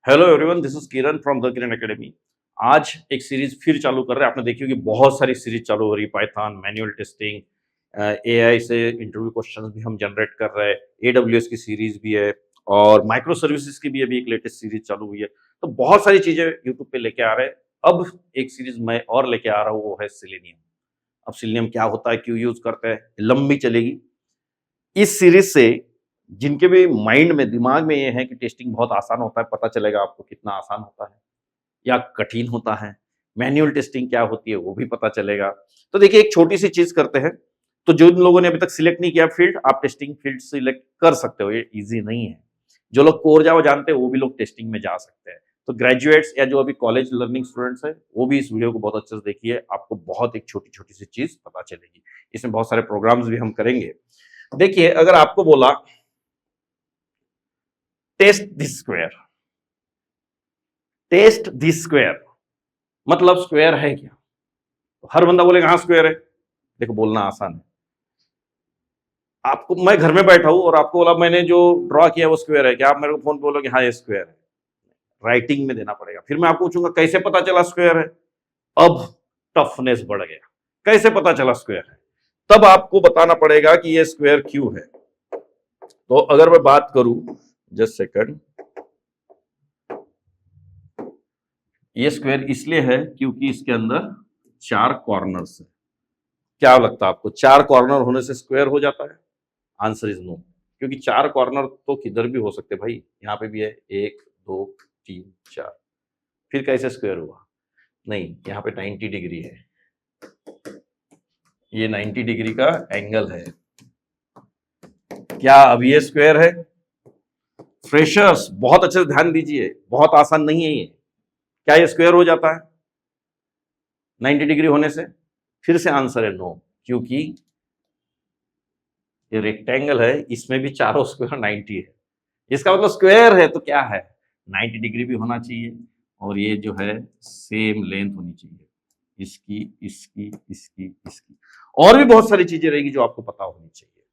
Hello everyone, this is Kiran from the Kiran academy. आज एक series फिर चालू कर रहे हैं। आपने देखी होगी बहुत सारी सीरीज चालू हो रही है। पाइथन, मैनुअल टेस्टिंग, एआई से इंटरव्यू क्वेश्चंस भी हम जनरेट कर रहे हैं। एडब्ल्यूएस की सीरीज भी है और माइक्रो सर्विसेज की भी अभी एक लेटेस्ट सीरीज चालू हुई है। तो बहुत सारी चीजें यूट्यूब पे लेके आ रहे हैं। अब एक सीरीज मैं और लेके आ रहा हूँ, वो है सिलेनियम। अब सिलेनियम क्या होता है, क्यों यूज करते हैं, लंबी चलेगी। इस सीरीज से जिनके भी माइंड में, दिमाग में ये है कि टेस्टिंग बहुत आसान होता है, पता चलेगा आपको कितना आसान होता है या कठिन होता है। मैन्युअल टेस्टिंग क्या होती है वो भी पता चलेगा। तो देखिए, एक छोटी सी चीज करते हैं। तो जो लोगों ने अभी तक सिलेक्ट नहीं किया फील्ड, आप टेस्टिंग फील्ड सिलेक्ट कर सकते हो। ये इजी नहीं है। जो लोग कोर जावा जानते हैं वो भी लोग टेस्टिंग में जा सकते हैं। तो ग्रेजुएट्स या जो अभी कॉलेज लर्निंग स्टूडेंट्स हैं वो भी इस वीडियो को बहुत अच्छे से देखिए। आपको बहुत एक छोटी छोटी सी चीज पता चलेगी। इसमें बहुत सारे प्रोग्राम्स भी हम करेंगे। देखिए, अगर आपको बोला test this square, test this square मतलब स्क्वायर है क्या? तो हर बंदा बोलेगा हाँ स्क्वायर है। देखो, बोलना आसान है। आपको, मैं घर में बैठा हूं और आपको बोला मैंने जो ड्रॉ किया वो स्क्वायर है क्या, आप मेरे को फोन पे बोलोगे हाँ ये स्क्वायर है। राइटिंग में देना पड़ेगा। फिर मैं आपको पूछूंगा कैसे पता चला स्क्वायर है। अब टफनेस बढ़ गया। कैसे पता चला स्क्वायर है? तब आपको बताना पड़ेगा कि ये स्क्वायर क्यों है। तो अगर मैं बात करूं, जस्ट सेकंड, ये स्क्वायर इसलिए है क्योंकि इसके अंदर 4 कॉर्नर्स है। क्या लगता है आपको, 4 कॉर्नर होने से स्क्वायर हो जाता है? Answer is no. क्योंकि 4 कॉर्नर तो किधर भी हो सकते भाई। यहाँ पे भी है 1 2 3 4। फिर कैसे स्क्वायर हुआ? नहीं, यहाँ पे 90 डिग्री है। ये 90 डिग्री का एंगल है। क्या अब ये स्क्वायर है? फ्रेशर्स बहुत अच्छे से ध्यान दीजिए, बहुत आसान नहीं है ये। क्या ये स्क्वायर हो जाता है 90 डिग्री होने से? फिर से आंसर है नो। क्योंकि ये रेक्टेंगल है, इसमें भी चारों स्क्वायर 90 है। इसका मतलब स्क्वायर है तो क्या है, 90 डिग्री भी होना चाहिए और ये जो है सेम लेंथ होनी चाहिए। इसकी, इसकी, इसकी, इसकी, और भी बहुत सारी चीजें रहेगी जो आपको पता होनी चाहिए।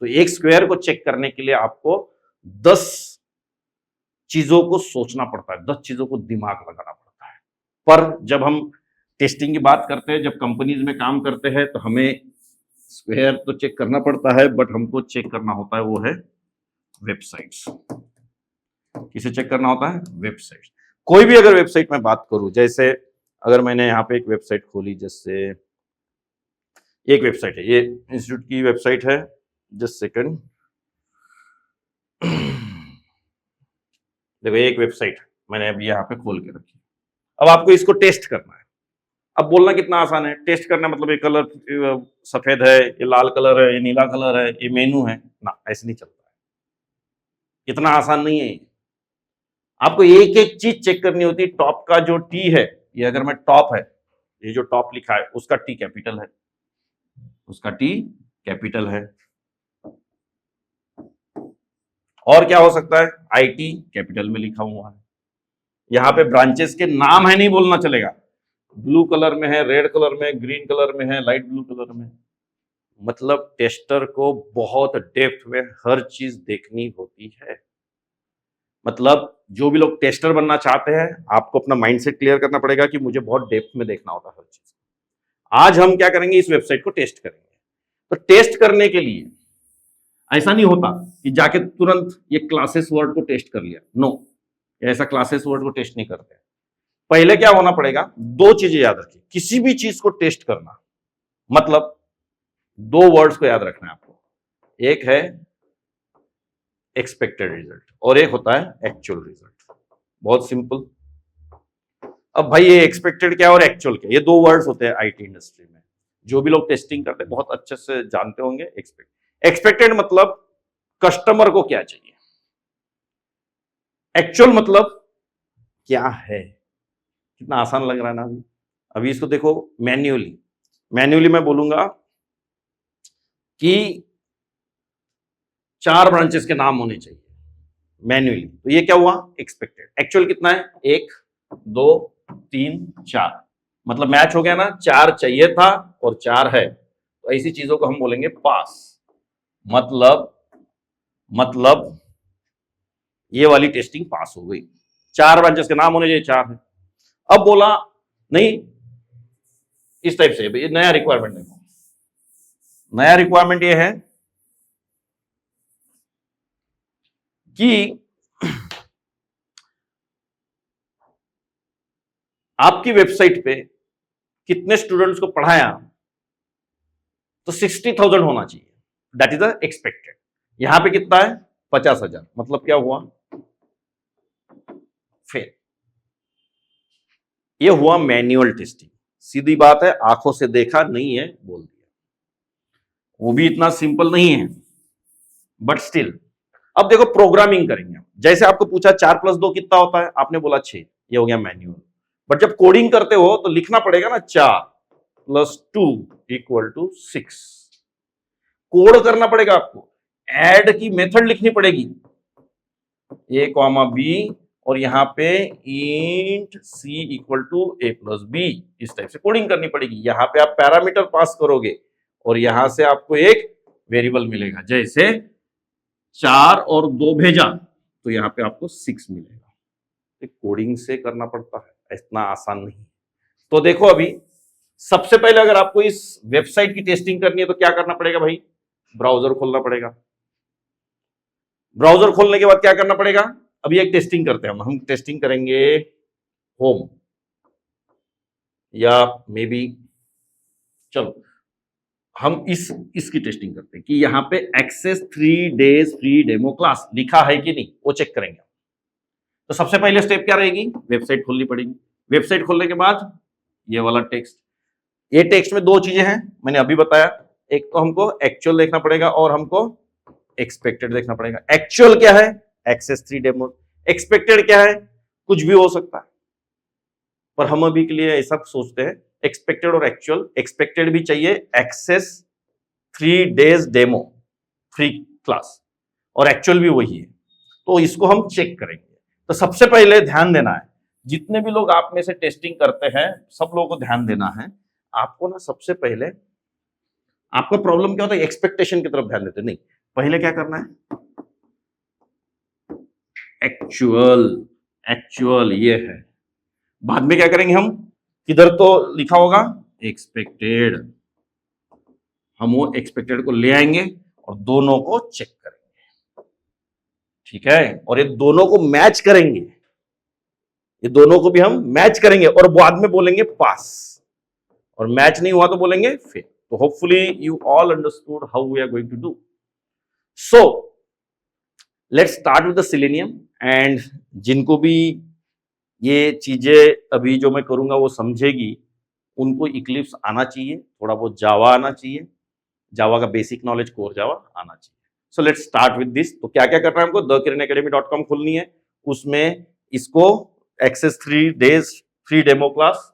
तो एक स्क्वायर को चेक करने के लिए आपको 10 चीजों को सोचना पड़ता है, 10 चीजों को दिमाग लगाना पड़ता है। पर जब हम टेस्टिंग की बात करते हैं, जब कंपनीज में काम करते हैं, तो हमें स्क्वायर तो चेक करना पड़ता है, बट हमको चेक करना होता है वो है वेबसाइट्स। किसे चेक करना होता है? वेबसाइट। कोई भी अगर वेबसाइट में बात करूं, जैसे अगर मैंने यहाँ पे एक वेबसाइट खोली, जैसे एक वेबसाइट है, ये इंस्टीट्यूट की वेबसाइट है। जस्ट सेकंड, देखो एक वेबसाइट मैंने अभी यहाँ पे खोल के रखी। अब आपको इसको टेस्ट करना है। अब बोलना कितना आसान है, टेस्ट करना मतलब ये कलर सफेद है, ये लाल कलर है, ये नीला कलर है, ये मेनू है ना, ऐसे नहीं चलता है। इतना आसान नहीं है। आपको एक एक चीज चेक करनी होती है। टॉप का जो टी है, ये अगर मैं टॉप है, ये जो टॉप लिखा है उसका टी कैपिटल है, उसका टी कैपिटल है। और क्या हो सकता है? आईटी कैपिटल में लिखा हुआ है। यहाँ पे ब्रांचेस के नाम है नहीं बोलना चलेगा। ब्लू कलर में है, रेड कलर में, ग्रीन कलर में है, लाइट ब्लू कलर में। मतलब टेस्टर को बहुत डेप्थ में हर चीज देखनी होती है। मतलब जो भी लोग टेस्टर बनना चाहते हैं, आपको अपना माइंडसेट क्लियर करना पड़ेगा कि मुझे बहुत डेप्थ में देखना होता है हर चीज। आज हम क्या करेंगे, इस वेबसाइट को टेस्ट करेंगे। तो टेस्ट करने के लिए ऐसा नहीं होता कि जाके तुरंत ये क्लासेस वर्ड को टेस्ट कर लिया। नो, ऐसा क्लासेस वर्ड को टेस्ट नहीं करते। पहले क्या होना पड़ेगा, 2 चीजें याद रखिए। किसी भी चीज को टेस्ट करना मतलब 2 वर्ड्स को याद रखना है आपको। एक है एक्सपेक्टेड रिजल्ट और एक होता है एक्चुअल रिजल्ट। बहुत सिंपल। अब भाई ये एक्सपेक्टेड क्या और एक्चुअल क्या, ये 2 वर्ड्स होते हैं आईटी इंडस्ट्री में। जो भी लोग टेस्टिंग करते हैं बहुत अच्छे से जानते होंगे। एक्सपेक्टेड मतलब कस्टमर को क्या चाहिए। एक्चुअल मतलब क्या है। कितना आसान लग रहा है ना अभी। अभी इसको देखो, मैन्युअली मैं बोलूंगा कि 4 ब्रांचेस के नाम होने चाहिए मैन्युअली। तो ये क्या हुआ, एक्सपेक्टेड। एक्चुअल कितना है, 1 2 3 4। मतलब मैच हो गया ना, 4 चाहिए था और 4 है। तो ऐसी चीजों को हम बोलेंगे पास। मतलब ये वाली टेस्टिंग पास हो गई। 4 ब्रांचेस के नाम होने चाहिए, 4 है। अब बोला नहीं, इस टाइप से ये नया रिक्वायरमेंट देखो, नया रिक्वायरमेंट ये है कि आपकी वेबसाइट पे कितने स्टूडेंट्स को पढ़ाया, तो 60,000 होना चाहिए, दैट इज द एक्सपेक्टेड। यहां पे कितना है, 50,000, मतलब क्या हुआ, फेल। ये हुआ मैन्युअल टेस्टिंग। सीधी बात है, आंखों से देखा नहीं है, बोल दिया। वो भी इतना सिंपल नहीं है, बट स्टिल। अब देखो प्रोग्रामिंग करेंगे, जैसे आपको पूछा 4 + 2 कितना होता है, आपने बोला 6, ये हो गया मैन्युअल। बट जब कोडिंग करते हो तो लिखना पड़ेगा ना, 4 + 2 = 6। कोड करना पड़ेगा आपको, ऐड की मेथड लिखनी पड़ेगी, a, b, और यहां पे int c = a + b, इस टाइप से कोडिंग करनी पड़ेगी। यहां पे आप पैरामीटर पास करोगे और यहां से आपको एक वेरिएबल मिलेगा, जैसे 4 और 2 भेजा तो यहां पे आपको 6 मिलेगा। कोडिंग से करना पड़ता है, इतना आसान नहीं। तो देखो अभी सबसे पहले अगर आपको इस वेबसाइट की टेस्टिंग करनी है तो क्या करना पड़ेगा भाई, ब्राउजर खोलना पड़ेगा। ब्राउजर खोलने के बाद क्या करना पड़ेगा, अभी एक टेस्टिंग करते हैं हम टेस्टिंग करेंगे होम, या मे बी, चलो हम इसकी टेस्टिंग करते हैं कि यहां पे access 3 days free demo class लिखा है कि नहीं, वो चेक करेंगे। तो सबसे पहले स्टेप क्या रहेगी, वेबसाइट खोलनी पड़ेगी। वेबसाइट खोलने के बाद ये वाला टेक्स्ट, ये टेक्स्ट में 2 चीजें हैं, मैंने अभी बताया। एक तो हमको एक्चुअल देखना पड़ेगा और हमको एक्सपेक्टेड देखना पड़ेगा। एक्चुअल क्या है, एक्सेस 3 डेमो। एक्सपेक्टेड क्या है, कुछ भी हो सकता है, पर हम अभी के लिए ऐसा सोचते हैं एक्सपेक्टेड और एक्चुअल। एक्सपेक्टेड भी चाहिए, access 3 days demo free class, और एक्चुअल भी वही है। तो इसको हम चेक करेंगे। तो सबसे पहले ध्यान देना है, जितने भी लोग आप में से टेस्टिंग करते हैं, सब लोगों को ध्यान देना है। आपको ना सबसे पहले, आपका प्रॉब्लम क्या होता है, एक्सपेक्टेशन की तरफ ध्यान देते नहीं, पहले क्या करना है, एक्चुअल। एक्चुअल ये है, बाद में क्या करेंगे हम, किधर तो लिखा होगा एक्सपेक्टेड, हम वो एक्सपेक्टेड को ले आएंगे और दोनों को चेक करेंगे, ठीक है। और ये दोनों को मैच करेंगे, ये दोनों को भी हम मैच करेंगे और बाद में बोलेंगे पास, और मैच नहीं हुआ तो बोलेंगे फेल। तो hopefully you all understood how we are going to do. So let's start with the Selenium. And जिनको भी ये चीजें अभी जो मैं करूंगा वो समझेगी, उनको इक्लिप्स आना चाहिए, थोड़ा बहुत जावा आना चाहिए, जावा का बेसिक नॉलेज, कोर जावा आना चाहिए। सो लेट्स स्टार्ट विद दिस। तो क्या क्या करना है हमको, thekiranacademy.com खुलनी है, उसमें इसको access 3 days free demo class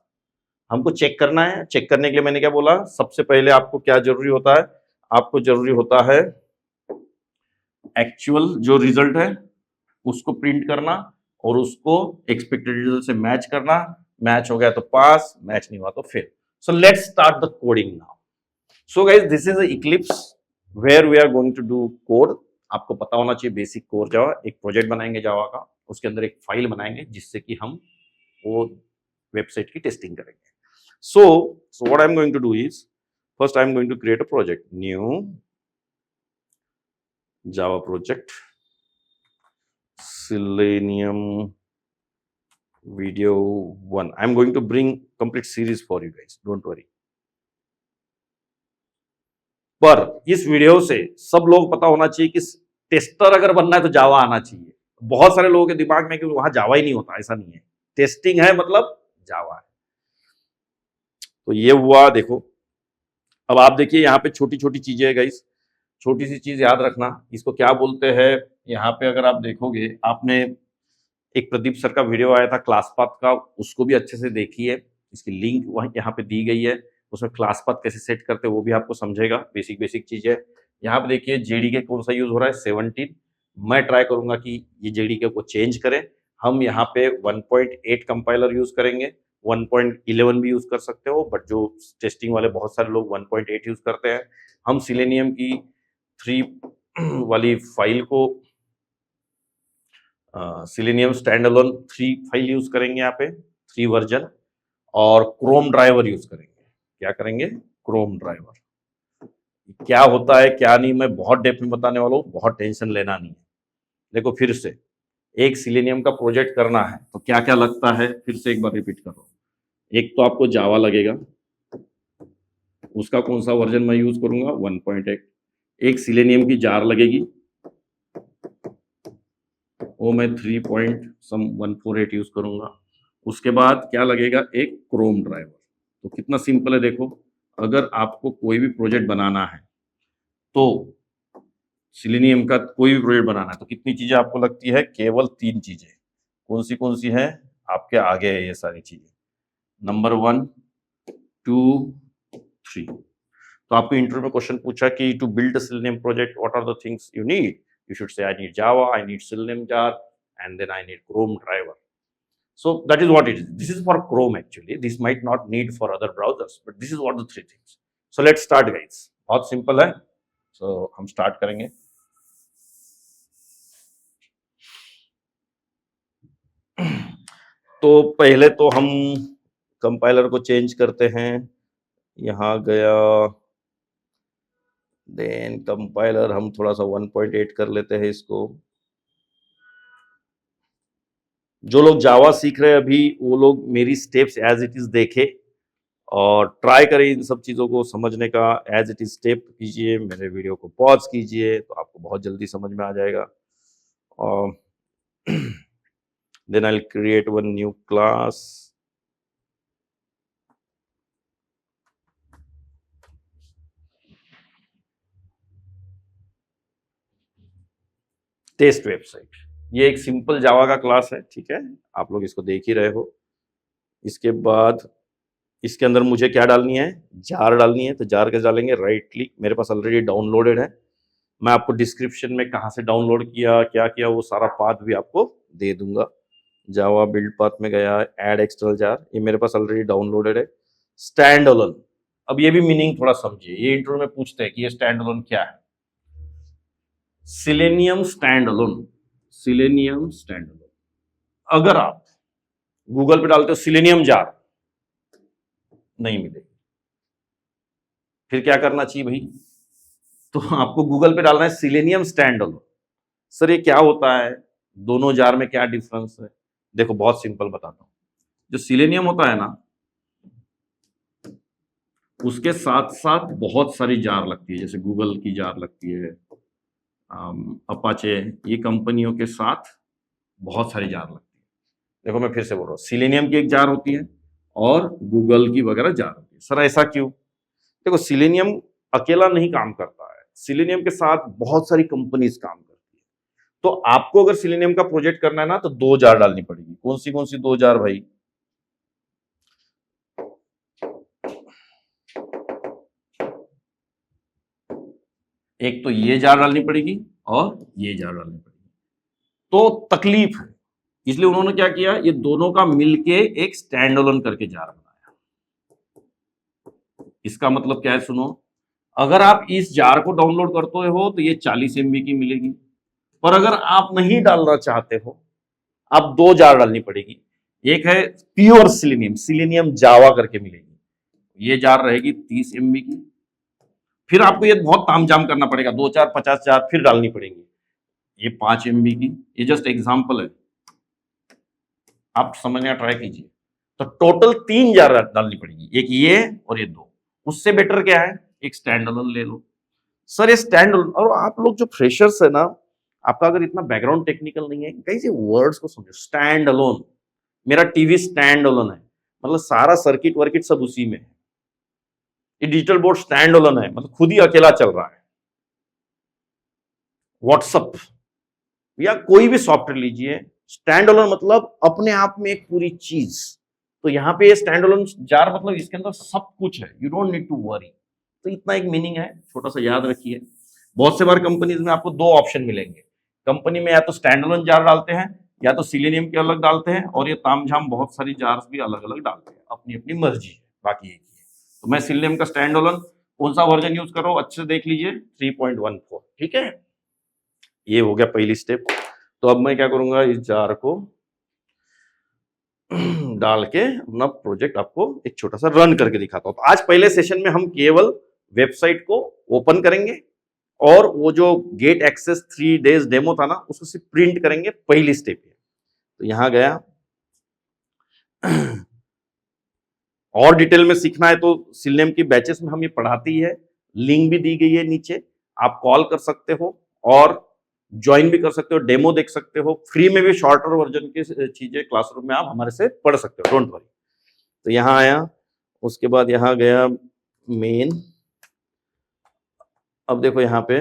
हमको चेक करना है। चेक करने के लिए मैंने क्या बोला, सबसे पहले आपको क्या जरूरी होता है, आपको जरूरी होता है एक्चुअल जो रिजल्ट है उसको प्रिंट करना और उसको एक्सपेक्टेड रिजल्ट से मैच करना। मैच हो गया तो पास, मैच नहीं हुआ तो fail. So let's start the coding now. So guys, this is Eclipse where we are going to do code. आपको पता होना चाहिए बेसिक कोर जावा। एक प्रोजेक्ट बनाएंगे जावा का, उसके अंदर एक फाइल बनाएंगे जिससे कि हम वो वेबसाइट की टेस्टिंग करेंगे। So what I'm going to do is, first I'm going to create a project, new Java project, Selenium video 1. I'm going to bring complete series for you guys, don't worry. पर इस video से सब लोग पता होना चाहिए कि tester अगर बनना है तो जावा आना चाहिए। बहुत सारे लोगों के दिमाग में कि वहां जावा ही नहीं होता, ऐसा नहीं है। टेस्टिंग है मतलब जावा है। तो ये हुआ, देखो। अब आप देखिए यहाँ पे छोटी छोटी चीजें है गाइस, छोटी सी चीज याद रखना, इसको क्या बोलते हैं। यहाँ पे अगर आप देखोगे, आपने एक प्रदीप सर का वीडियो आया था क्लास पाथ का, उसको भी अच्छे से देखिए, इसकी लिंक वहाँ यहाँ पे दी गई है। उसमें क्लास पाथ कैसे सेट करते हैं वो भी आपको समझेगा, बेसिक बेसिक चीजें। यहाँ पे देखिए जेडीके कौन सा यूज हो रहा है, 17। मैं ट्राई करूंगा कि ये जेडीके को चेंज करें। हम यहाँ पे 1.8 कंपाइलर यूज करेंगे, 1.11 भी यूज कर सकते हो, बट जो टेस्टिंग वाले बहुत सारे लोग 1.8 यूज करते हैं। हम सिलेनियम की 3 वाली फाइल को selenium stand alone 3 file use करेंगे यहाँ पे, 3 वर्जन, और क्रोम ड्राइवर यूज करेंगे। क्या करेंगे? Chrome driver. क्या होता है क्या नहीं मैं बहुत डेप्थ में बताने वाला हूँ, बहुत टेंशन लेना नहीं है। देखो फिर से एक सिलेनियम का प्रोजेक्ट करना है तो क्या क्या लगता है, फिर से एक बार रिपीट कर रहा हूँ। एक तो आपको जावा लगेगा, उसका कौन सा वर्जन मैं यूज करूंगा? 1.8। एक सिलेनियम की जार लगेगी, वो मैं 3.148 यूज करूंगा। उसके बाद क्या लगेगा? एक क्रोम ड्राइवर। तो कितना सिंपल है देखो, अगर आपको कोई भी प्रोजेक्ट बनाना है तो सिलेनियम का कोई भी प्रोजेक्ट बनाना है तो कितनी चीजें आपको लगती है? केवल 3 चीजें। कौन सी है? आपके आगे है ये सारी चीजें, नंबर 1, 2, 3। तो आपको इंटरव्यू में क्वेश्चन पूछा कि to build a Selenium project what are the things you need? You should say I need Java, I need Selenium jar, and then I need Chrome driver. So that is what it is. This is for Chrome actually. This might not need for other browsers, but this is what the 3 things. So let's start guys. बहुत simple है. So हम start करेंगे. तो पहले तो हम compiler को change करते हैं. यहाँ गया, देन कंपाइलर हम थोड़ा सा 1.8 कर लेते हैं इसको. जो लोग जावा सीख रहे हैं अभी वो लोग मेरी स्टेप्स एज इट इज देखे और ट्राई करें इन सब चीज़ों को समझने का. एज इट इज स्टेप कीजिए, मेरे वीडियो को पॉज कीजिए तो आपको बहुत जल्दी समझ में आ जाएगा. और then I will create one new class. Test website, ये एक सिंपल जावा का क्लास है, ठीक है, आप लोग इसको देख ही रहे हो. इसके बाद इसके अंदर मुझे क्या डालनी है? जार डालनी है. तो जार कैसे डालेंगे? राइट क्लिक, मेरे पास ऑलरेडी डाउनलोडेड है. मैं आपको डिस्क्रिप्शन में कहाँ से डाउनलोड किया, क्या किया, वो सारा पाथ भी आपको दे दूंगा. जावा बिल्ड पाथ में गया, ऐड एक्सटर्नल जार, ये मेरे पास ऑलरेडी डाउनलोडेड है. स्टैंड अलोन, अब ये भी मीनिंग थोड़ा समझिए. ये इंटरव्यू में पूछते हैं कि ये स्टैंड अलोन क्या है. Selenium stand alone, selenium stand alone. अगर आप गूगल पे डालते हो सिलेनियम जार, नहीं मिलेगी. फिर क्या करना चाहिए भाई? तो आपको गूगल पे डालना है सिलेनियम स्टैंड अलोन. सर ये क्या होता है, दोनों जार में क्या डिफरेंस है? देखो बहुत सिंपल बताता हूं. जो सिलेनियम होता है ना, उसके साथ साथ बहुत सारी जार लगती है. जैसे गूगल की जार लगती है, अपाचे, ये कंपनियों के साथ बहुत सारी जार लगती है. देखो मैं फिर से बोल रहा हूँ, सिलेनियम की एक जार होती है और गूगल की वगैरह जार होती है. सर ऐसा क्यों? देखो सिलेनियम अकेला नहीं काम करता है, सिलेनियम के साथ बहुत सारी कंपनीज काम करती है. तो आपको अगर सिलेनियम का प्रोजेक्ट करना है ना तो 2 जार डालनी पड़ेगी. कौन सी 2 जार भाई? एक तो ये जार डालनी पड़ेगी और ये जार डालनी पड़ेगी. तो तकलीफ है, इसलिए उन्होंने क्या किया, ये दोनों का मिलके एक स्टैंड अलोन करके जार बनाया. इसका मतलब क्या है सुनो, अगर आप इस जार को डाउनलोड करते हो तो ये 40 MB की मिलेगी. पर अगर आप नहीं डालना चाहते हो, आप 2 जार डालनी पड़ेगी. एक है प्योर सिलेनियम, सिलेनियम जावा करके मिलेगी, ये जार रहेगी 30 MB की. फिर आपको ये बहुत तामझाम करना पड़ेगा, 2 4 50 जार फिर डालनी पड़ेगी, ये 5 MB की. ये जस्ट एग्जाम्पल है, आप समझना ट्राई कीजिए. तो टोटल 3 जार डालनी पड़ेगी, एक ये और ये 2. उससे बेटर क्या है, एक स्टैंड अलोन ले लो. सर ये स्टैंड अलोन, और आप लोग जो फ्रेशर्स है ना, आपका अगर इतना बैकग्राउंड टेक्निकल नहीं है, कैसे वर्ड्स को समझो. स्टैंड अलोन, मेरा टीवी स्टैंड अलोन है, मतलब सारा सर्किट वर्किट सब उसी में है. ये डिजिटल बोर्ड स्टैंड अलोन है, मतलब खुद ही अकेला चल रहा है. व्हाट्सअप या कोई भी सॉफ्टवेयर लीजिए, स्टैंड अलोन मतलब अपने आप में एक पूरी चीज. तो यहाँ पे स्टैंड अलोन जार मतलब इसके अंदर सब कुछ है, you don't need to worry. तो इतना एक मीनिंग है, छोटा सा याद रखिए. बहुत से बार कंपनीज में आपको 2 ऑप्शन मिलेंगे. कंपनी में या तो स्टैंड अलोन जार डालते हैं या तो सिलेनियम के अलग डालते हैं, और ये तामझाम बहुत सारी जार्स भी अलग अलग डालते हैं, अपनी अपनी मर्जी है, बाकी एक ही है. तो मैं सिलेनियम का स्टैंड अलोन कौन सा वर्जन यूज कर रहा हूँ अच्छे से देख लीजिए, 3.14. ठीक है, ये हो गया पहली स्टेप. तो अब मैं क्या करूंगा, इस जार को डाल के अपना प्रोजेक्ट आपको एक छोटा सा रन करके दिखाता हूं। तो आज पहले सेशन में हम केवल वेबसाइट को ओपन करेंगे और वो जो गेट एक्सेस 3 days डेमो था ना, उसको सिर्फ प्रिंट करेंगे, पहली स्टेप है। तो यहां गया और डिटेल में सीखना है तो सिलनेम की बैचेस में हम ये पढ़ाती है, लिंक भी दी गई है नीचे, आप कॉल कर सकते हो और ज्वाइन भी कर सकते हो, डेमो देख सकते हो, फ्री में भी शॉर्टर वर्जन की चीजें क्लासरूम में आप हमारे से पढ़ सकते हो, डोंट वरी। तो यहां आया, उसके बाद यहां गया मेन। अब देखो यहां पे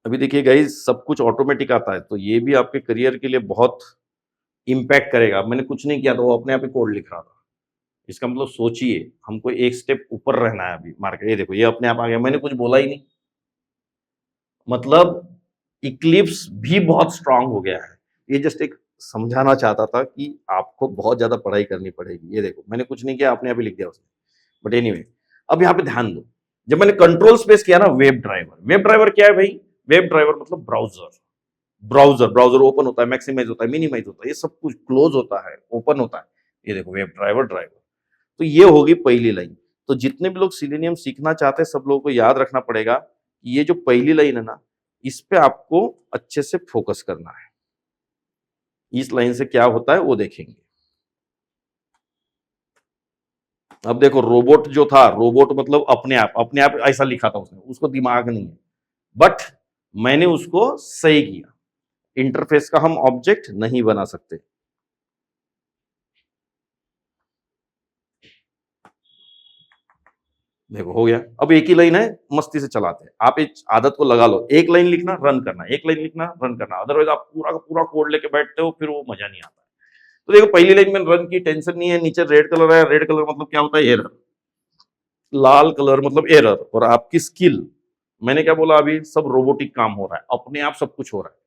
अभी देखिए गाइस, सब कुछ ऑटोमेटिक आता है, तो ये भी आपके करियर के लिए बहुत इंपैक्ट करेगा। मैंने कुछ नहीं किया था, वो अपने आप ही कोड लिख रहा था। इसका मतलब सोचिए, हमको एक स्टेप ऊपर रहना है अभी मार्केट। ये देखो, ये अपने आप आ गया, मैंने कुछ बोला ही नहीं। मतलब इक्लिप्स भी बहुत स्ट्रांग हो गया है। ये जस्ट एक समझाना चाहता था कि आपको बहुत ज्यादा पढ़ाई करनी पड़ेगी। ये देखो, मैंने कुछ नहीं किया, अपने आप ही लिख दिया उसने। बट एनीवे, अब यहाँ पे ध्यान दो, जब मैंने कंट्रोल स्पेस किया ना, वेब ड्राइवर, वेब ड्राइवर क्या है भाई? वेब ड्राइवर मतलब ब्राउजर। ब्राउजर ओपन होता है, मैक्सिमाइज होता है, मिनिमाइज होता है, ये सब कुछ क्लोज होता है, ओपन होता है। ये देखो, वेब ड्राइवर। तो ये होगी पहली लाइन। तो जितने भी लोग सिलेनियम सीखना चाहते हैं, सब लोगों को याद रखना पड़ेगा कि ये जो पहली लाइन है ना, इस पे आपको अच्छे से फोकस करना है। इस लाइन से क्या होता है वो देखेंगे। अब देखो, रोबोट जो था, रोबोट मतलब अपने आप ऐसा लिखा था उसने, उसको दिमाग नहीं है, बट मैंने उसको सही किया। इंटरफेस का हम ऑब्जेक्ट नहीं बना सकते। देखो हो गया। अब एक ही लाइन है, मस्ती से चलाते हैं। आप एक आदत को लगा लो, एक लाइन लिखना, रन करना, एक लाइन लिखना, रन करना। अदरवाइज आप पूरा का पूरा कोड लेके बैठते हो, फिर वो मजा नहीं आता है। तो देखो, पहली लाइन में रन की, टेंशन नहीं है। नीचे रेड कलर है, रेड कलर मतलब क्या होता है? एरर। लाल कलर मतलब एरर। और आपकी स्किल, मैंने क्या बोला अभी? सब रोबोटिक काम हो रहा है, अपने आप सब कुछ हो रहा है।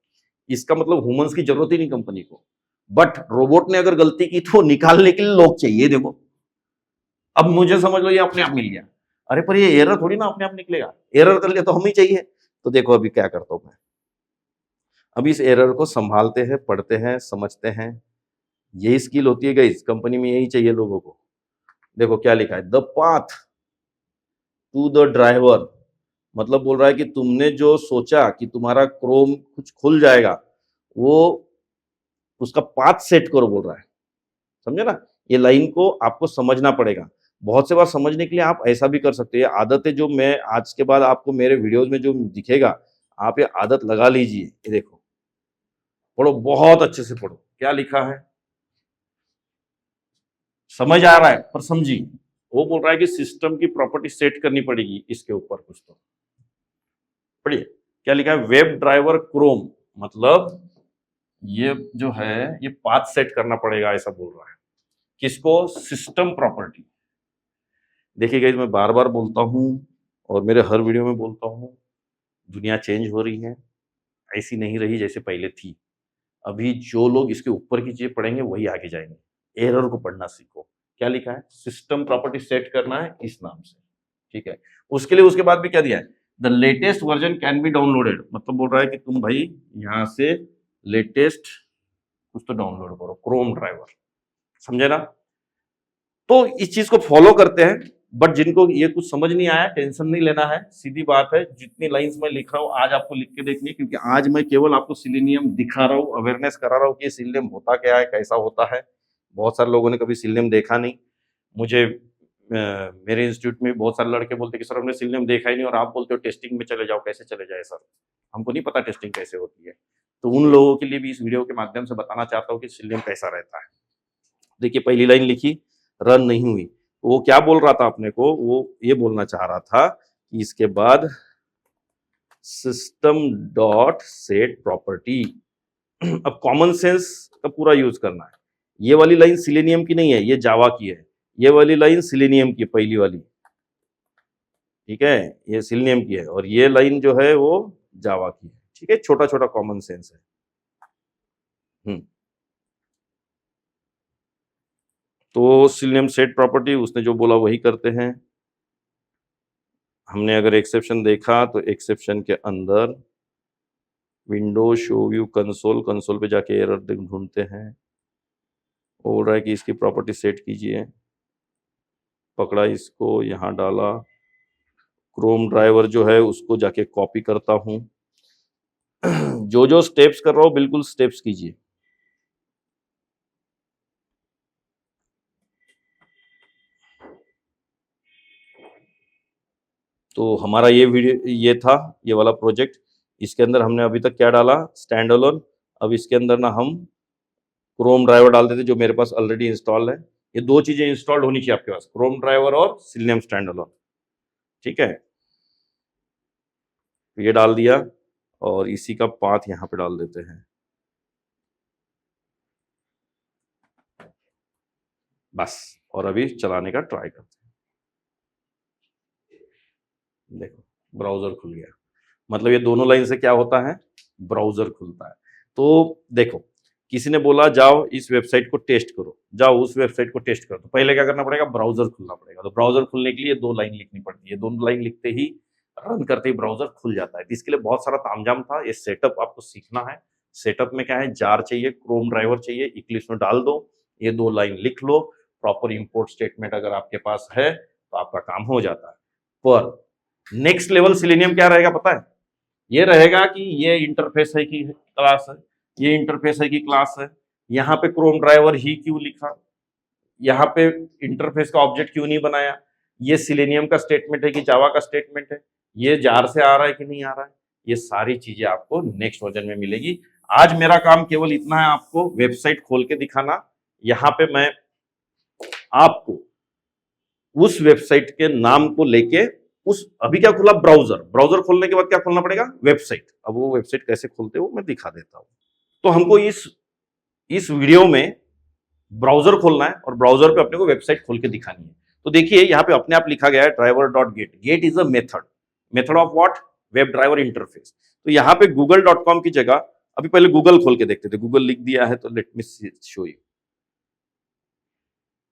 इसका मतलब ह्यूमंस की जरूरत ही नहीं कंपनी को। बट रोबोट ने अगर गलती की तो निकालने के लिए लोग चाहिए। देखो, अब मुझे समझ लो, ये अपने आप मिल गया। अरे पर ये एरर थोड़ी ना अपने आप निकलेगा, एरर कर लिया तो हम ही चाहिए। तो देखो अभी क्या करता हूं मैं। अभी इस एरर को संभालते हैं, पढ़ते हैं, समझते हैं। यही स्किल होती है गाइस, कंपनी में यही चाहिए लोगों को। देखो क्या लिखा है, the path to the driver. मतलब बोल रहा है कि तुमने जो सोचा कि तुम्हारा क्रोम कुछ खुल जाएगा, वो उसका पाथ सेट करो बोल रहा है। समझे ना? ये लाइन को आपको समझना पड़ेगा। बहुत से बार समझने के लिए आप ऐसा भी कर सकते हैं। आदत है जो मैं आज के बाद आपको मेरे वीडियोस में जो दिखेगा, आप ये आदत लगा लीजिए। ये देखो, पढ़ो, बहुत अच्छे से पढ़ो। क्या लिखा है समझ आ रहा है? पर समझिए, वो बोल रहा है कि सिस्टम की प्रॉपर्टी सेट करनी पड़ेगी इसके ऊपर कुछ। तो पढ़िए क्या लिखा है, वेब ड्राइवर क्रोम मतलब ये जो है, ये पाथ सेट करना पड़ेगा, ऐसा बोल रहा है। किसको? System property. देखिए गाइस, मैं बार बार बोलता हूं और मेरे हर वीडियो में बोलता हूं, दुनिया चेंज हो रही है, ऐसी नहीं रही जैसे पहले थी। अभी जो लोग इसके ऊपर की चीजें पढ़ेंगे वही आगे जाएंगे। एरर को पढ़ना सीखो। क्या लिखा है? सिस्टम प्रॉपर्टी सेट करना है इस नाम से, ठीक है। उसके लिए उसके बाद भी क्या दिया है, the latest version can be downloaded. मतलब बोल रहा है कि तुम भाई यहां से लेटेस्ट कुछ तो डाउनलोड करो, क्रोम ड्राइवर। समझे ना? तो इस चीज को फॉलो करते हैं। बट जिनको ये कुछ समझ नहीं आया, टेंशन नहीं लेना है, सीधी बात है। जितनी लाइंस मैं लिख रहा हूं आज आपको लिख के देखनी है, क्योंकि आज मैं केवल आपको सिलेनियम दिखा रहा हूं, अवेयरनेस करा रहा हूं कि सिलेनियम होता क्या है, कैसा होता है। बहुत सारे लोगों ने कभी सिलेनियम देखा नहीं। मुझे मेरे इंस्टीट्यूट में बहुत सारे लड़के बोलते कि सर हमने सिलेनियम देखा ही नहीं, और आप बोलते हो टेस्टिंग में चले जाओ। कैसे चले जाए सर? हमको नहीं पता टेस्टिंग कैसे होती है। तो उन लोगों के लिए भी इस वीडियो के माध्यम से बताना चाहता हूँ कि सिलेनियम कैसा रहता है। देखिए पहली लाइन लिखी, रन नहीं हुई। वो क्या बोल रहा था अपने को? वो ये बोलना चाह रहा था कि इसके बाद सिस्टम डॉट सेट प्रॉपर्टी। अब कॉमन सेंस का पूरा यूज करना है। ये वाली लाइन सिलेनियम की नहीं है, ये जावा की है। ये वाली लाइन सिलेनियम की, पहली वाली, ठीक है, ये सिलेनियम की है। और ये लाइन जो है वो जावा की है, ठीक है। छोटा छोटा कॉमन सेंस है। तो सिलेनियम सेट प्रॉपर्टी, उसने जो बोला वही करते हैं। हमने अगर एक्सेप्शन देखा तो एक्सेप्शन के अंदर window show view console, console पे जाके एरर ढूंढते हैं। बोल रहा है कि इसकी प्रॉपर्टी सेट कीजिए, पकड़ा इसको, यहाँ डाला, क्रोम ड्राइवर जो है उसको जाके कॉपी करता हूं। जो जो स्टेप्स कर रहा हूं बिल्कुल स्टेप्स कीजिए। तो हमारा ये वीडियो ये था, ये वाला प्रोजेक्ट। इसके अंदर हमने अभी तक क्या डाला, स्टैंड अलोन। अब इसके अंदर ना हम क्रोम ड्राइवर डाल देते जो मेरे पास ऑलरेडी इंस्टॉल है। ये दो चीजें इंस्टॉल्ड होनी चाहिए आपके पास, क्रोम ड्राइवर और सिलेनियम स्टैंड अलोन। ठीक है, ये डाल दिया और इसी का पाथ यहाँ पे डाल देते हैं बस। और अभी चलाने का ट्राई करते हैं। देखो ब्राउजर खुल गया, मतलब ये दोनों लाइन से क्या होता है, ब्राउजर खुलता है। तो देखो किसी ने बोला जाओ इस वेबसाइट को टेस्ट करो, जाओ उस वेबसाइट को टेस्ट करो, तो पहले क्या करना पड़ेगा, ब्राउजर खुलना पड़ेगा। तो ब्राउजर खुलने के लिए दो लाइन लिखनी पड़ती है, दोनों लाइन लिखते ही रन करते ही ब्राउजर खुल जाता है। तो इसके लिए बहुत सारा तामझाम था, ये सेटअप आपको सीखना है। सेटअप में क्या है, जार चाहिए, क्रोम ड्राइवर चाहिए, इक्लिप्स में डाल दो, ये दो लाइन लिख लो, प्रॉपर इंपोर्ट स्टेटमेंट अगर आपके पास है तो आपका काम हो जाता है। पर नेक्स्ट लेवल सिलेनियम क्या रहेगा पता है, ये रहेगा कि ये इंटरफेस है कि क्लास है, ये इंटरफेस है कि क्लास है, यहाँ पे क्रोम ड्राइवर ही क्यों लिखा, यहाँ पे इंटरफेस का ऑब्जेक्ट क्यों नहीं बनाया, ये सिलेनियम का स्टेटमेंट है कि जावा का स्टेटमेंट है, ये जार से आ रहा है कि नहीं आ रहा है, ये सारी चीजें आपको नेक्स्ट वर्जन में मिलेगी। आज मेरा काम केवल इतना है, आपको वेबसाइट खोल के दिखाना। यहाँ पे मैं आपको उस वेबसाइट के नाम को लेके उस अभी क्या खुला, ब्राउजर, ब्राउजर खोलने के बाद क्या खोलना पड़ेगा, वेबसाइट। अब वो वेबसाइट कैसे खोलते हो मैं दिखा देता हूं। तो हमको इस वीडियो में ब्राउजर खोलना है और ब्राउजर पे अपने को वेबसाइट खोल के दिखानी है। तो देखिए यहाँ पे अपने आप लिखा गया है driver dot get, get is a method, method of what, web driver interface. तो यहाँ पे google.com की जगह अभी पहले गूगल खोल के देखते थे, गूगल लिख दिया है तो लेट मी शो यू।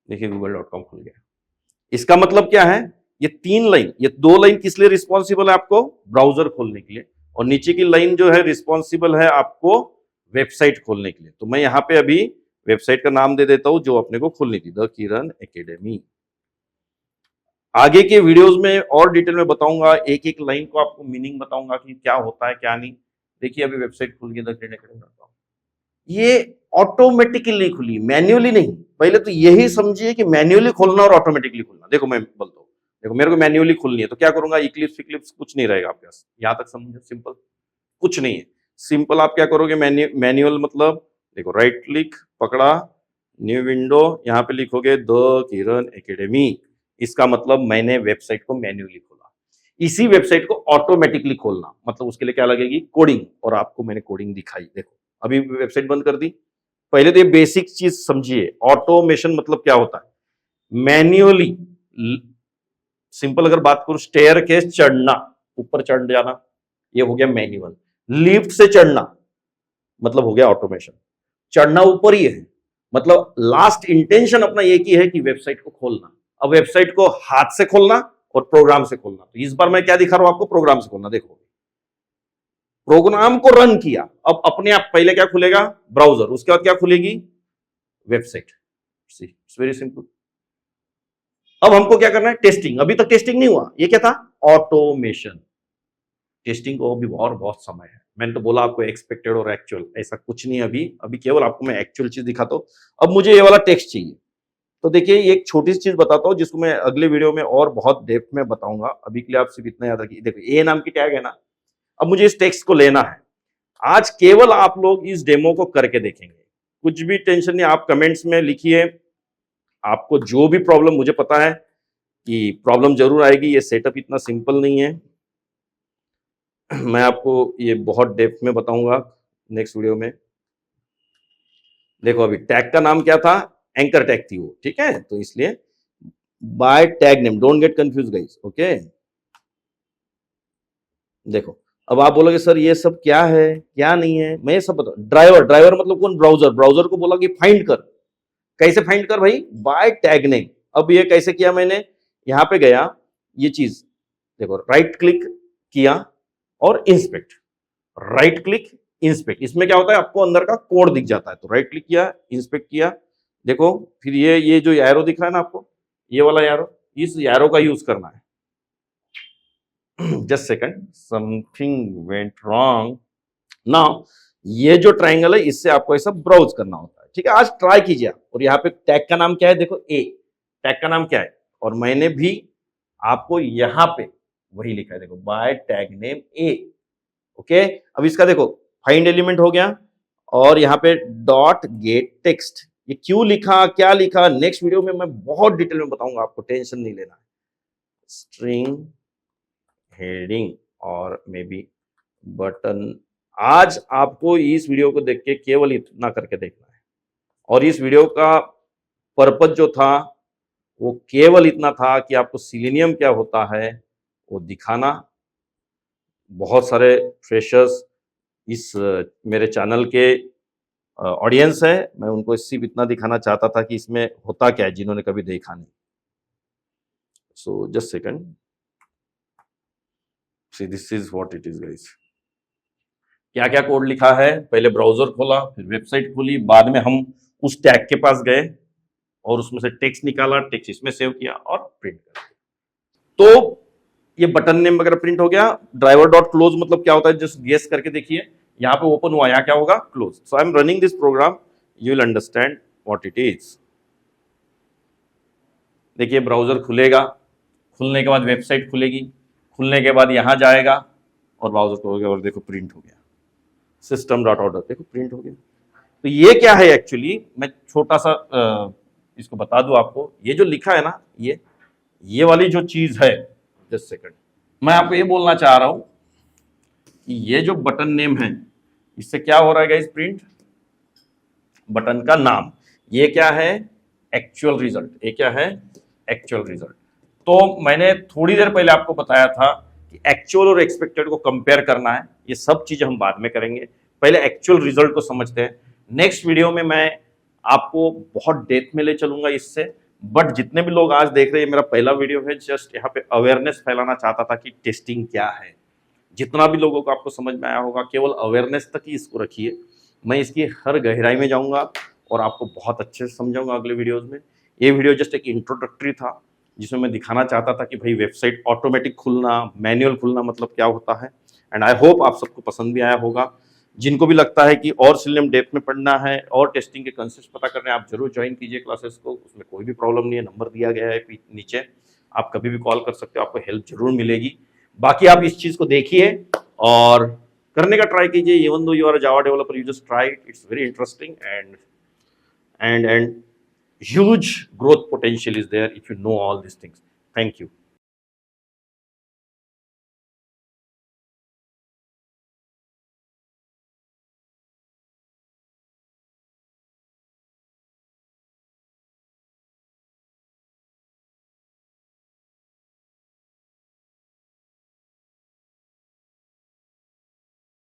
देखिए google.com खुल गया। इसका मतलब क्या है, ये तीन लाइन, ये दो लाइन किस लिए रिस्पॉन्सिबल है, आपको ब्राउजर खोलने के लिए, और नीचे की लाइन जो है रिस्पॉन्सिबल है आपको वेबसाइट खोलने के लिए। तो मैं यहाँ पे अभी वेबसाइट का नाम दे देता हूं जो अपने को खोलनी थी, द किरण एकेडमी। आगे के वीडियोस में और डिटेल में बताऊंगा, एक एक लाइन को आपको मीनिंग बताऊंगा कि क्या होता है क्या नहीं। देखिए अभी वेबसाइट खुल गई द किरण एकेडमी, ये ऑटोमेटिकली खुली, मैन्युअली नहीं। पहले तो यही समझिए कि मैन्युअली खोलना और ऑटोमेटिकली खोलना। देखो मैं बोलता हूँ, देखो मेरे को मैन्युअली खोलनी है तो क्या करूंगा, इक्लिप्स फिक्लिप्स कुछ नहीं रहेगा आपके पास, यहां तक समझो, सिंपल कुछ नहीं है। सिंपल आप क्या करोगे, मैन्युअल मतलब देखो राइट क्लिक पकड़ा, न्यू विंडो, यहाँ पे लिखोगे द किरण एकेडमी। इसका मतलब मैंने वेबसाइट को मैन्युअली खोला। इसी वेबसाइट को ऑटोमेटिकली खोलना मतलब उसके लिए क्या लगेगी, कोडिंग, और आपको मैंने कोडिंग दिखाई। देखो अभी वेबसाइट बंद कर दी। पहले तो ये बेसिक चीज समझिए, ऑटोमेशन मतलब क्या होता है, मैन्युअली। सिंपल अगर बात करूं, स्टेयर केस चढ़ना, ऊपर चढ़ जाना, ये हो गया मैन्युअल। लिफ्ट से चढ़ना मतलब हो गया ऑटोमेशन। चढ़ना ऊपर ही है, मतलब लास्ट इंटेंशन अपना एक ही है कि वेबसाइट को खोलना। अब वेबसाइट को हाथ से खोलना और प्रोग्राम से खोलना। तो इस बार मैं क्या दिखा रहा हूं आपको, प्रोग्राम से खोलना। देखो प्रोग्राम को रन किया, अब अपने आप पहले क्या खुलेगा, ब्राउजर, उसके बाद क्या खुलेगी, वेबसाइट। It's very simple. अब हमको क्या करना है, टेस्टिंग। अभी तक टेस्टिंग नहीं हुआ, ये क्या था, ऑटोमेशन। टेस्टिंग को अभी और बहुत समय है। मैंने तो बोला आपको एक्सपेक्टेड और एक्चुअल, ऐसा कुछ नहीं। अभी केवल आपको मैं एक्चुअल चीज दिखाता हूं। अब मुझे ये वाला टेक्स्ट चाहिए, तो देखिए एक छोटी सी चीज बताता हूं जिसको मैं अगले वीडियो में और बहुत डेप्थ में बताऊंगा। अभी के लिए आप सिर्फ इतना याद रखिए, देखो ए नाम की टैग है ना। अब मुझे इस टेक्स्ट को लेना है। आज केवल आप लोग इस डेमो को करके देखेंगे, कुछ भी टेंशन नहीं। आप कमेंट्स में लिखिए, आपको जो भी प्रॉब्लम, मुझे पता है कि प्रॉब्लम जरूर आएगी, ये सेटअप इतना सिंपल नहीं है। मैं आपको ये बहुत डेप्थ में बताऊंगा नेक्स्ट वीडियो में। देखो अभी टैग का नाम क्या था, एंकर टैग थी वो, ठीक है। तो इसलिए by tag name, don't get confuse guys, okay. देखो अब आप बोलोगे सर ये सब क्या है क्या नहीं है, मैं ये सब बता। ड्राइवर, ड्राइवर मतलब कौन, ब्राउजर। ब्राउजर को बोला कि फाइंड कर, कैसे फाइंड कर भाई, बाय टैग नेम। अब ये कैसे किया मैंने, यहां पे गया, ये चीज देखो, राइट क्लिक किया और इंस्पेक्ट, राइट क्लिक इंस्पेक्ट, इसमें क्या होता है आपको अंदर का कोड दिख जाता है, तो राइट क्लिक किया, इंस्पेक्ट किया, देखो फिर ये जो एरो दिख रहा है ना आपको, ये वाला एरो, इस एरो का यूज करना है। Just second, something went wrong. Now ये जो ट्रायंगल है इससे आपको ऐसा ब्राउज करना होता है, ठीक है। आज ट्राई कीजिए आप। और यहाँ पे टैग का नाम क्या है, देखो ए, टैग का नाम क्या है, और मैंने भी आपको यहाँ पे वही लिखा है, देखो बाय टैग नेम ए। ओके, अब इसका देखो फाइंड एलिमेंट हो गया, और यहाँ पे डॉट गेट टेक्स्ट, ये क्यों लिखा, क्या लिखा, नेक्स्ट वीडियो में मैं बहुत डिटेल में बताऊंगा, आपको टेंशन नहीं लेना है। स्ट्रिंग हेडिंग और मे बी बटन। आज आपको इस वीडियो को देख के केवल इतना करके देखना है, और इस वीडियो का पर्पज जो था वो केवल इतना था कि आपको सिलेनियम क्या होता है वो दिखाना। बहुत सारे फ्रेशर्स इस मेरे चैनल के ऑडियंस है, मैं उनको सिर्फ इतना दिखाना चाहता था कि इसमें होता क्या है, जिन्होंने कभी देखा नहीं। So just second, see this is what it is guys. क्या क्या कोड लिखा है, पहले ब्राउजर खोला, फिर वेबसाइट खोली, बाद में हम उस टैग के पास गए और उसमें से टेक्स्ट निकाला, टेक्स्ट इसमें सेव किया और प्रिंट कर दिया। तो ये बटन नेम वगैरह प्रिंट हो गया। ड्राइवर डॉट क्लोज मतलब क्या होता है, जस्ट गेस करके देखिए, यहाँ पे ओपन हुआ, यहाँ क्या होगा, close. So I am running this program, you will understand what it is. देखिए ब्राउजर खुलेगा, खुलने के बाद वेबसाइट खुलेगी, खुलने के बाद यहाँ जाएगा और ब्राउजर खोलेगा और देखो प्रिंट हो गया, सिस्टम डॉट ऑर्डर, देखो प्रिंट हो गया। तो ये क्या है एक्चुअली, मैं छोटा सा इसको बता दूं आपको, ये जो लिखा है ना, ये वाली जो चीज है, जस्ट सेकंड, मैं आपको ये बोलना चाह रहा हूं कि ये जो बटन नेम है इससे क्या हो रहा है गाइस, प्रिंट बटन का नाम। ये क्या है, एक्चुअल रिजल्ट, ये क्या है, एक्चुअल रिजल्ट। तो मैंने थोड़ी देर पहले आपको बताया था कि एक्चुअल और एक्सपेक्टेड को कंपेयर करना है, ये सब चीजें हम बाद में करेंगे, पहले एक्चुअल रिजल्ट को समझते हैं। नेक्स्ट वीडियो में मैं आपको बहुत डेप्थ में ले चलूंगा इससे, बट जितने भी लोग आज देख रहे हैं, मेरा पहला वीडियो है, जस्ट यहाँ पे अवेयरनेस फैलाना चाहता था कि टेस्टिंग क्या है। जितना भी लोगों को आपको समझ में आया होगा, केवल अवेयरनेस तक ही इसको रखिए, मैं इसकी हर गहराई में जाऊंगा और आपको बहुत अच्छे से समझाऊंगा अगले वीडियोज में। ये वीडियो जस्ट एक इंट्रोडक्टरी था, जिसमें मैं दिखाना चाहता था कि भाई वेबसाइट ऑटोमेटिक खुलना, मैनुअल खुलना मतलब क्या होता है। एंड आई होप आप सबको पसंद भी आया होगा। जिनको भी लगता है कि और सिलेनियम डेप्थ में पढ़ना है और टेस्टिंग के कंसेप्ट पता करने, आप जरूर ज्वाइन कीजिए क्लासेस को, उसमें कोई भी प्रॉब्लम नहीं है, नंबर दिया गया है नीचे, आप कभी भी कॉल कर सकते हो, आपको हेल्प जरूर मिलेगी। बाकी आप इस चीज को देखिए और करने का ट्राई कीजिए। Even though you are a Java developer, you just try it, it's very interesting and huge growth potential is there if you know all these things. Thank you.